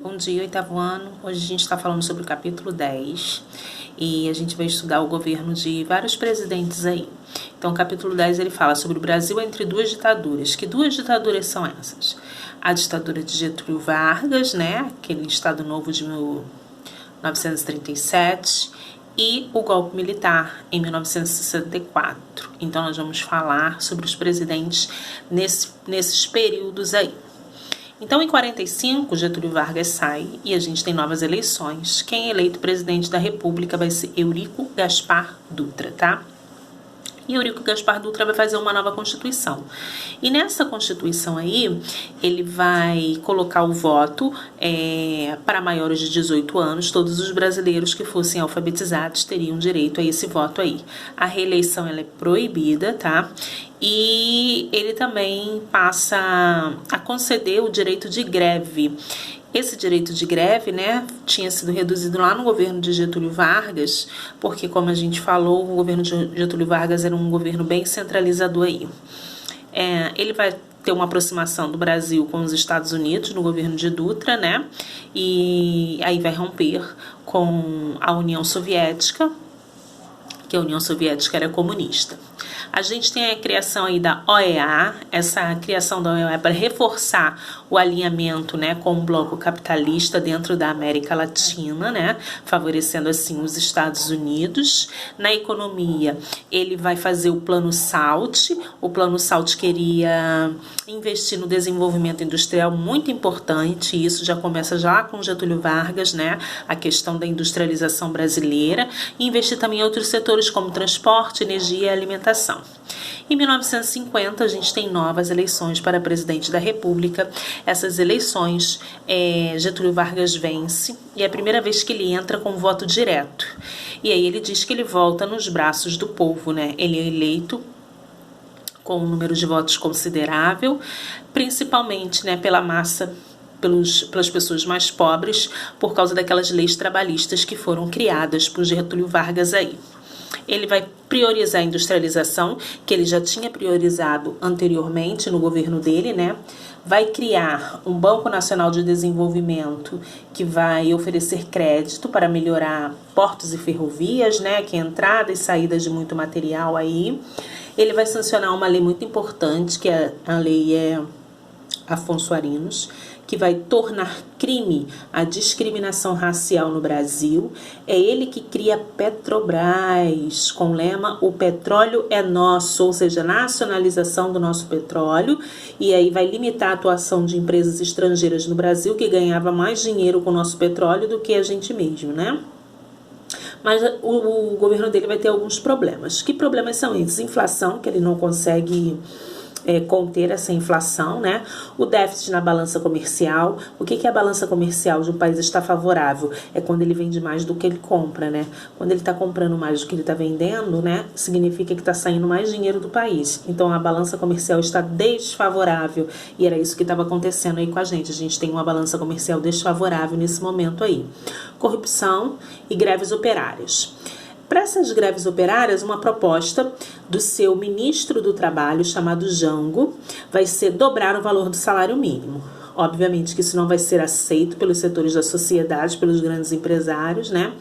Bom dia, oitavo ano. Hoje a gente está falando sobre o capítulo 10 e a gente vai estudar o governo de vários presidentes aí. Então, o capítulo 10 ele fala sobre o Brasil entre duas ditaduras. Que duas ditaduras são essas? A ditadura de Getúlio Vargas, né? Aquele Estado Novo de 1937 e o golpe militar em 1964. Então, nós vamos falar sobre os presidentes nesses períodos aí. Então, em 45, Getúlio Vargas sai e a gente tem novas eleições. Quem é eleito presidente da República vai ser Eurico Gaspar Dutra, tá? E Eurico Gaspar Dutra vai fazer uma nova Constituição. E nessa Constituição aí, ele vai colocar o voto para maiores de 18 anos. Todos os brasileiros que fossem alfabetizados teriam direito a esse voto aí. A reeleição ela é proibida, tá? E ele também passa a conceder o direito de greve. Esse direito de greve, né, tinha sido reduzido lá no governo de Getúlio Vargas, porque, como a gente falou, o governo de Getúlio Vargas era um governo bem centralizador aí. Ele vai ter uma aproximação do Brasil com os Estados Unidos no governo de Dutra, né, e aí vai romper com a União Soviética, que a União Soviética era comunista. A gente tem a criação aí da OEA, essa criação da OEA é para reforçar o alinhamento, né, com o bloco capitalista dentro da América Latina, né, favorecendo assim os Estados Unidos. Na economia, ele vai fazer o Plano SALT. O Plano SALT queria investir no desenvolvimento industrial, muito importante, e isso já começa já com Getúlio Vargas, né, a questão da industrialização brasileira, e investir também em outros setores como transporte, energia e alimentação. Em 1950, a gente tem novas eleições para presidente da República. Essas eleições, Getúlio Vargas vence e é a primeira vez que ele entra com voto direto. E aí ele diz que ele volta nos braços do povo, né? Ele é eleito com um número de votos considerável, principalmente, né, pela massa, pelas pessoas mais pobres, por causa daquelas leis trabalhistas que foram criadas por Getúlio Vargas aí. Ele vai priorizar a industrialização, que ele já tinha priorizado anteriormente no governo dele, né? Vai criar um Banco Nacional de Desenvolvimento que vai oferecer crédito para melhorar portos e ferrovias, né? Que é entrada e saída de muito material aí. Ele vai sancionar uma lei muito importante, que a lei Afonso Arinos, que vai tornar crime a discriminação racial no Brasil. É ele que cria Petrobras, com o lema "O petróleo é nosso", ou seja, nacionalização do nosso petróleo, e aí vai limitar a atuação de empresas estrangeiras no Brasil, que ganhava mais dinheiro com o nosso petróleo do que a gente mesmo, né? Mas o governo dele vai ter alguns problemas. Que problemas são esses? Inflação, que ele não consegue conter essa inflação, né? O déficit na balança comercial. O que a balança comercial de um país está favorável? É quando ele vende mais do que ele compra, né? Quando ele está comprando mais do que ele está vendendo, né? Significa que está saindo mais dinheiro do país. Então, a balança comercial está desfavorável. E era isso que estava acontecendo aí com a gente. A gente tem uma balança comercial desfavorável nesse momento aí. Corrupção e greves operárias. Para essas greves operárias, uma proposta do seu ministro do Trabalho, chamado Jango, vai ser dobrar o valor do salário mínimo. Obviamente que isso não vai ser aceito pelos setores da sociedade, pelos grandes empresários, né?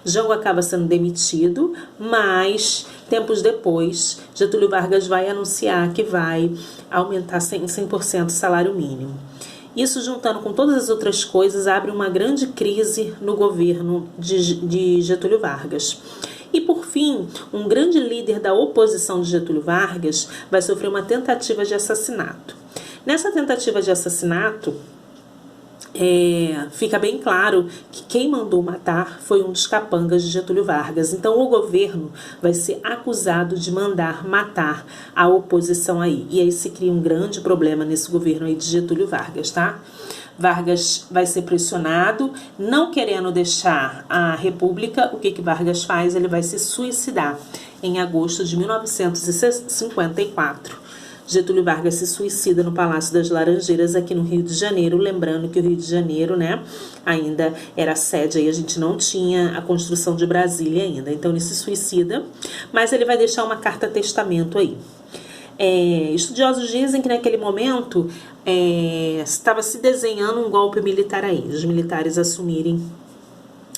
Jango acaba sendo demitido, mas tempos depois, Getúlio Vargas vai anunciar que vai aumentar 100% o salário mínimo. Isso, juntando com todas as outras coisas, abre uma grande crise no governo de Getúlio Vargas. E, por fim, um grande líder da oposição de Getúlio Vargas vai sofrer uma tentativa de assassinato. Nessa tentativa de assassinato, fica bem claro que quem mandou matar foi um dos capangas de Getúlio Vargas. Então, o governo vai ser acusado de mandar matar a oposição aí. E aí se cria um grande problema nesse governo aí de Getúlio Vargas, tá? Vargas vai ser pressionado, não querendo deixar a República. O que Vargas faz? Ele vai se suicidar em agosto de 1954. Getúlio Vargas se suicida no Palácio das Laranjeiras, aqui no Rio de Janeiro, lembrando que o Rio de Janeiro, né, ainda era sede, aí a gente não tinha a construção de Brasília ainda. Então ele se suicida, mas ele vai deixar uma carta testamento aí. Estudiosos dizem que naquele momento estava se desenhando um golpe militar aí, os militares assumirem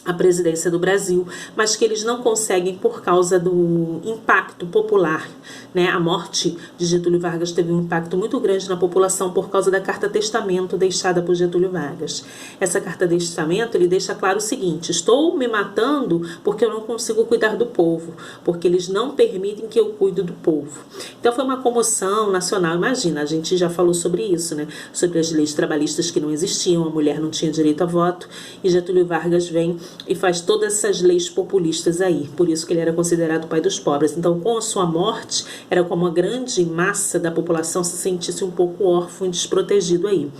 a presidência do Brasil, mas que eles não conseguem por causa do impacto popular, né? A morte de Getúlio Vargas teve um impacto muito grande na população por causa da carta testamento deixada por Getúlio Vargas. Essa carta testamento, ele deixa claro o seguinte: estou me matando porque eu não consigo cuidar do povo, porque eles não permitem que eu cuide do povo. Então foi uma comoção nacional. Imagina, a gente já falou sobre isso, né? Sobre as leis trabalhistas que não existiam, a mulher não tinha direito a voto, e Getúlio Vargas vem e faz todas essas leis populistas aí, por isso que ele era considerado o pai dos pobres. Então, com a sua morte, era como a grande massa da população se sentisse um pouco órfão e desprotegido aí.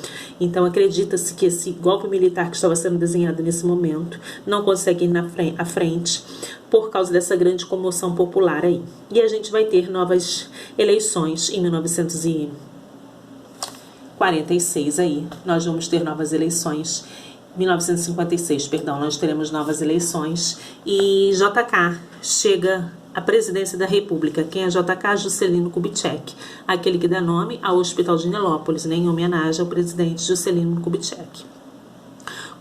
Então, acredita-se que esse golpe militar que estava sendo desenhado nesse momento não consegue ir à frente por causa dessa grande comoção popular aí. E a gente vai ter novas eleições em 1946 aí. Nós vamos ter novas eleições. 1956, perdão, nós teremos novas eleições e JK chega à presidência da República. Quem é JK? Juscelino Kubitschek, aquele que dá nome ao Hospital de Nilópolis, né, em homenagem ao presidente Juscelino Kubitschek.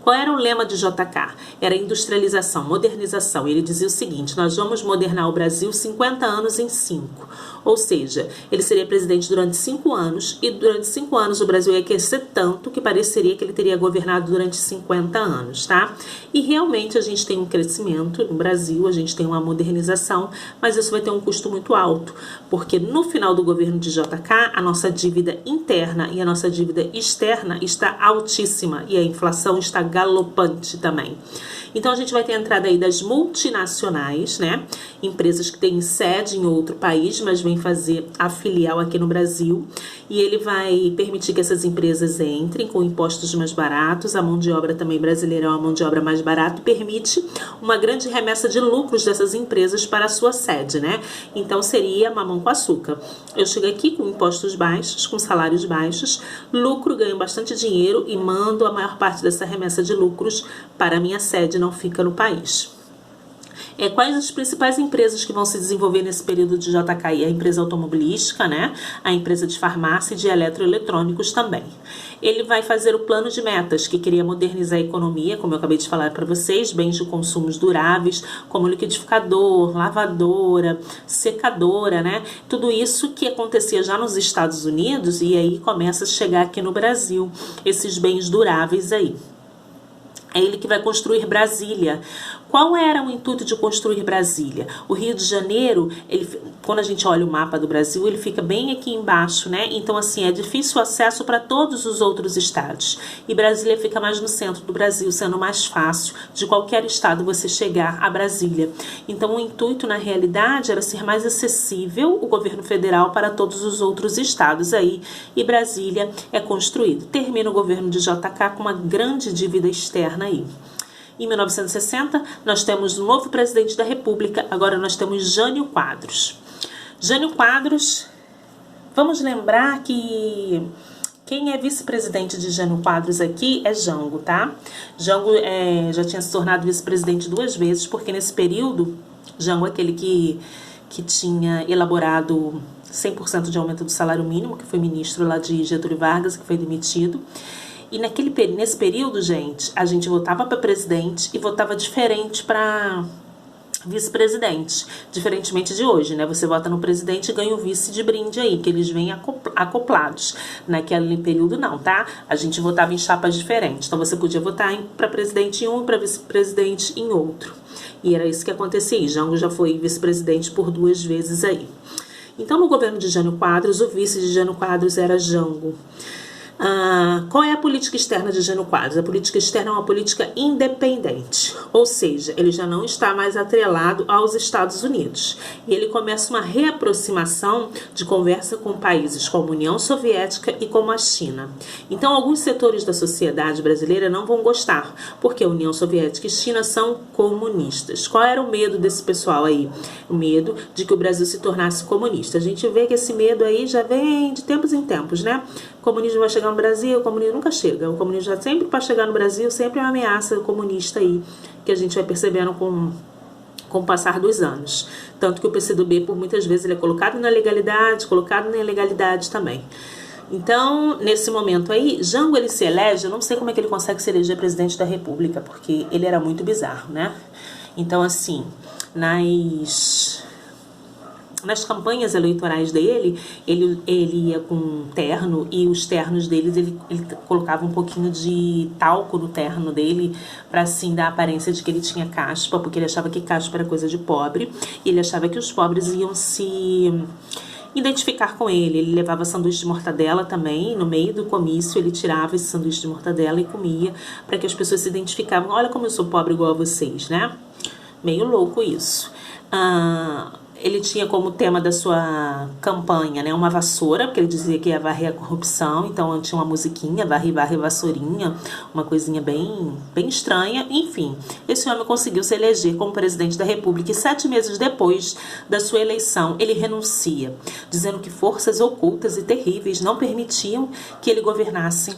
Qual era o lema de JK? Era industrialização, modernização. Ele dizia o seguinte: nós vamos modernar o Brasil 50 anos em 5. Ou seja, ele seria presidente durante 5 anos e durante 5 anos o Brasil ia crescer tanto que pareceria que ele teria governado durante 50 anos, tá? E realmente a gente tem um crescimento no Brasil, a gente tem uma modernização, mas isso vai ter um custo muito alto, porque no final do governo de JK, a nossa dívida interna e a nossa dívida externa está altíssima e a inflação está galopante também. Então a gente vai ter a entrada aí das multinacionais, né? Empresas que têm sede em outro país, mas vêm fazer a filial aqui no Brasil. E ele vai permitir que essas empresas entrem com impostos mais baratos. A mão de obra também brasileira é uma mão de obra mais barata e permite uma grande remessa de lucros dessas empresas para a sua sede, né? Então seria mamão com açúcar. Eu chego aqui com impostos baixos, com salários baixos, lucro, ganho bastante dinheiro e mando a maior parte dessa remessa de lucros para a minha sede, não fica no país. Quais as principais empresas que vão se desenvolver nesse período de JK? A empresa automobilística, né? A empresa de farmácia e de eletroeletrônicos também. Ele vai fazer o plano de metas, que queria modernizar a economia, como eu acabei de falar para vocês, bens de consumos duráveis, como liquidificador, lavadora, secadora, né? Tudo isso que acontecia já nos Estados Unidos e aí começa a chegar aqui no Brasil, esses bens duráveis aí. É ele que vai construir Brasília. Qual era o intuito de construir Brasília? O Rio de Janeiro, quando a gente olha o mapa do Brasil, ele fica bem aqui embaixo, né? Então, assim, é difícil o acesso para todos os outros estados. E Brasília fica mais no centro do Brasil, sendo mais fácil de qualquer estado você chegar a Brasília. Então, o intuito, na realidade, era ser mais acessível o governo federal para todos os outros estados aí. E Brasília é construído. Termina o governo de JK com uma grande dívida externa aí. Em 1960, nós temos um novo presidente da República, agora nós temos Jânio Quadros. Jânio Quadros, vamos lembrar que quem é vice-presidente de Jânio Quadros aqui é Jango, tá? Jango já tinha se tornado vice-presidente 2 vezes, porque nesse período, Jango é aquele que tinha elaborado 100% de aumento do salário mínimo, que foi ministro lá de Getúlio Vargas, que foi demitido. E nesse período, gente, a gente votava para presidente e votava diferente para vice-presidente, diferentemente de hoje, né? Você vota no presidente e ganha o vice de brinde aí, que eles vêm acoplados. Naquele período não, tá? A gente votava em chapas diferentes. Então você podia votar para presidente em um e para vice-presidente em outro. E era isso que acontecia. E Jango já foi vice-presidente por 2 vezes aí. Então, no governo de Jânio Quadros, o vice de Jânio Quadros era Jango. Qual é a política externa de Jânio Quadros? A política externa é uma política independente, ou seja, ele já não está mais atrelado aos Estados Unidos. E ele começa uma reaproximação de conversa com países como a União Soviética e como a China. Então, alguns setores da sociedade brasileira não vão gostar, porque a União Soviética e China são comunistas. Qual era o medo desse pessoal aí? O medo de que o Brasil se tornasse comunista. A gente vê que esse medo aí já vem de tempos em tempos, né? O comunismo vai chegar no Brasil, o comunismo nunca chega. O comunismo já sempre para chegar no Brasil, sempre é uma ameaça comunista aí, que a gente vai percebendo com com o passar dos anos. Tanto que o PCdoB, por muitas vezes, ele é colocado na legalidade, colocado na ilegalidade também. Então, nesse momento aí, Jango, ele se elege, eu não sei como é que ele consegue se eleger presidente da República, porque ele era muito bizarro, né? Então, assim, nas campanhas eleitorais dele, ele ia com terno, e os ternos deles, ele colocava um pouquinho de talco no terno dele, para assim dar a aparência de que ele tinha caspa, porque ele achava que caspa era coisa de pobre, e ele achava que os pobres iam se identificar com ele. Ele levava sanduíche de mortadela também, no meio do comício ele tirava esse sanduíche de mortadela e comia, para que as pessoas se identificavam, olha como eu sou pobre igual a vocês, né? Meio louco isso. Ele tinha como tema da sua campanha, né, uma vassoura, porque ele dizia que ia varrer a corrupção, então tinha uma musiquinha, varre, varre, vassourinha, uma coisinha bem estranha. Enfim, esse homem conseguiu se eleger como presidente da República e 7 meses depois da sua eleição, ele renuncia, dizendo que forças ocultas e terríveis não permitiam que ele governasse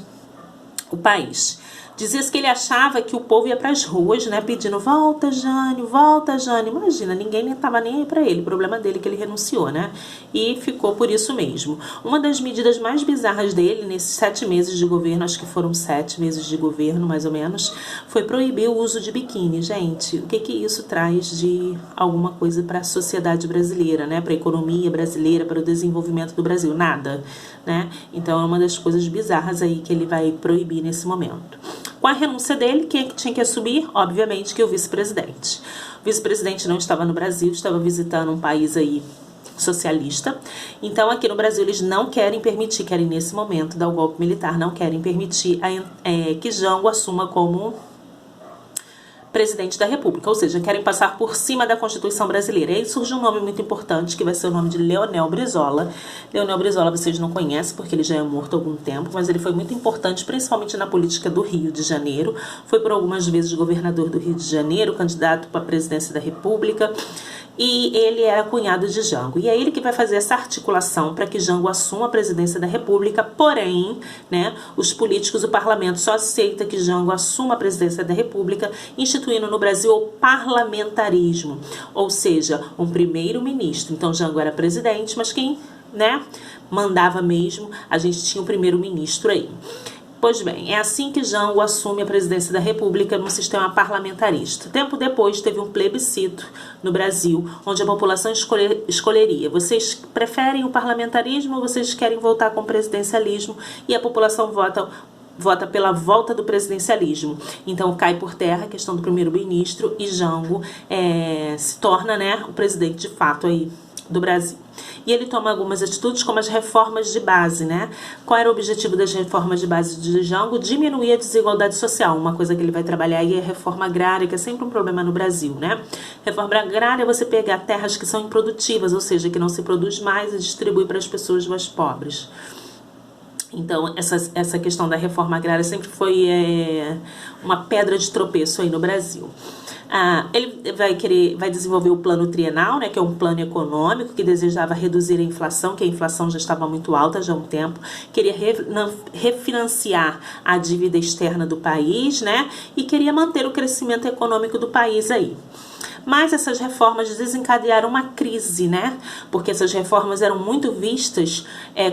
o país. Dizia-se que ele achava que o povo ia para as ruas, né, pedindo volta, Jânio, volta, Jânio. Imagina, ninguém estava nem aí para ele. O problema dele é que ele renunciou, né? E ficou por isso mesmo. Uma das medidas mais bizarras dele, nesses 7 meses de governo, acho que foram 7 meses de governo, mais ou menos, foi proibir o uso de biquíni. Gente, o que isso traz de alguma coisa para a sociedade brasileira, né? Para a economia brasileira, para o desenvolvimento do Brasil? Nada, né? Então, é uma das coisas bizarras aí que ele vai proibir nesse momento. Com a renúncia dele, quem é que tinha que assumir? Obviamente que o vice-presidente. O vice-presidente não estava no Brasil, estava visitando um país aí socialista. Então, aqui no Brasil, eles não querem permitir, querem nesse momento dar o golpe militar, não querem permitir que Jango assuma como presidente da República, ou seja, querem passar por cima da Constituição brasileira. E aí surge um nome muito importante, que vai ser o nome de Leonel Brizola. Leonel Brizola vocês não conhecem, porque ele já é morto há algum tempo, mas ele foi muito importante, principalmente na política do Rio de Janeiro. Foi por algumas vezes governador do Rio de Janeiro, candidato para a presidência da República, e ele era cunhado de Jango. E é ele que vai fazer essa articulação para que Jango assuma a presidência da República, porém, né, os políticos, o parlamento só aceita que Jango assuma a presidência da República, instituindo no Brasil o parlamentarismo, ou seja, um primeiro-ministro. Então, Jango era presidente, mas quem, né, mandava mesmo, a gente tinha o primeiro-ministro aí. Pois bem, é assim que Jango assume a presidência da República num sistema parlamentarista. Tempo depois, teve um plebiscito no Brasil, onde a população escolheria: vocês preferem o parlamentarismo ou vocês querem voltar com o presidencialismo? E a população vota pela volta do presidencialismo. Então cai por terra a questão do primeiro-ministro e Jango se torna, né, o presidente de fato aí do Brasil. E ele toma algumas atitudes como as reformas de base, né? Qual era o objetivo das reformas de base de Jango? Diminuir a desigualdade social. Uma coisa que ele vai trabalhar aí é a reforma agrária, que é sempre um problema no Brasil, né? Reforma agrária é você pegar terras que são improdutivas, ou seja, que não se produz mais, e distribui para as pessoas mais pobres. Então, essa questão da reforma agrária sempre foi uma pedra de tropeço aí no Brasil. Ele vai desenvolver o plano trienal, né, que é um plano econômico que desejava reduzir a inflação, que a inflação já estava muito alta já há um tempo, queria refinanciar a dívida externa do país, né, e queria manter o crescimento econômico do país aí. Mas essas reformas desencadearam uma crise, né? Porque essas reformas eram muito vistas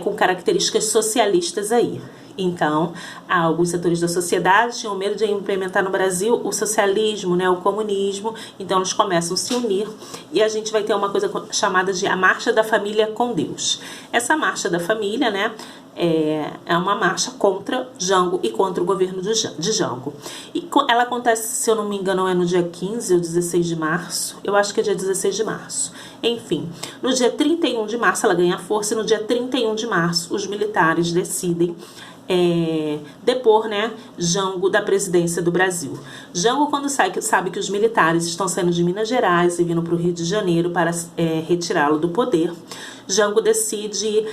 com características socialistas aí. Então, alguns setores da sociedade tinham medo de implementar no Brasil o socialismo, né, o comunismo. Então, eles começam a se unir e a gente vai ter uma coisa chamada de a Marcha da Família com Deus. Essa Marcha da Família, né, é uma marcha contra Jango e contra o governo de Jango. E ela acontece, se eu não me engano, é no dia 15 ou 16 de março. Eu acho que é dia 16 de março. Enfim, no dia 31 de março ela ganha força e no dia 31 de março os militares decidem depor, né, Jango da presidência do Brasil. Jango, quando sabe que os militares estão saindo de Minas Gerais e vindo para o Rio de Janeiro para retirá-lo do poder, Jango decide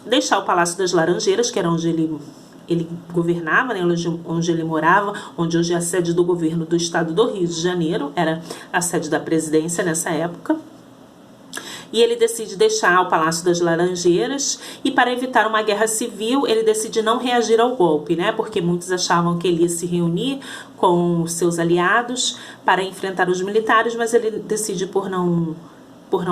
deixar o Palácio das Laranjeiras, que era onde ele governava, né, onde ele morava, onde hoje é a sede do governo do estado do Rio de Janeiro, era a sede da presidência nessa época. e ele decide deixar o Palácio das Laranjeiras, e para evitar uma guerra civil, ele decide não reagir ao golpe, né? Porque muitos achavam que ele ia se reunir com seus aliados para enfrentar os militares, mas ele decide por não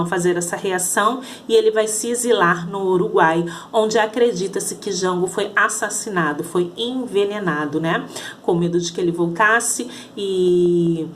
fazer essa reação, e ele vai se exilar no Uruguai, onde acredita-se que Jango foi assassinado, foi envenenado, né? Com medo de que ele voltasse e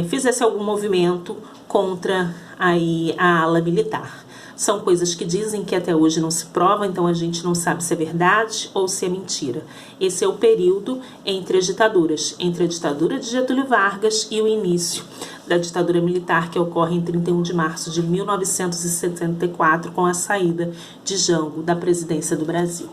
fizesse algum movimento contra aí a ala militar. São coisas que dizem que até hoje não se prova, então a gente não sabe se é verdade ou se é mentira. Esse é o período entre as ditaduras, entre a ditadura de Getúlio Vargas e o início da ditadura militar, que ocorre em 31 de março de 1974, com a saída de Jango da presidência do Brasil.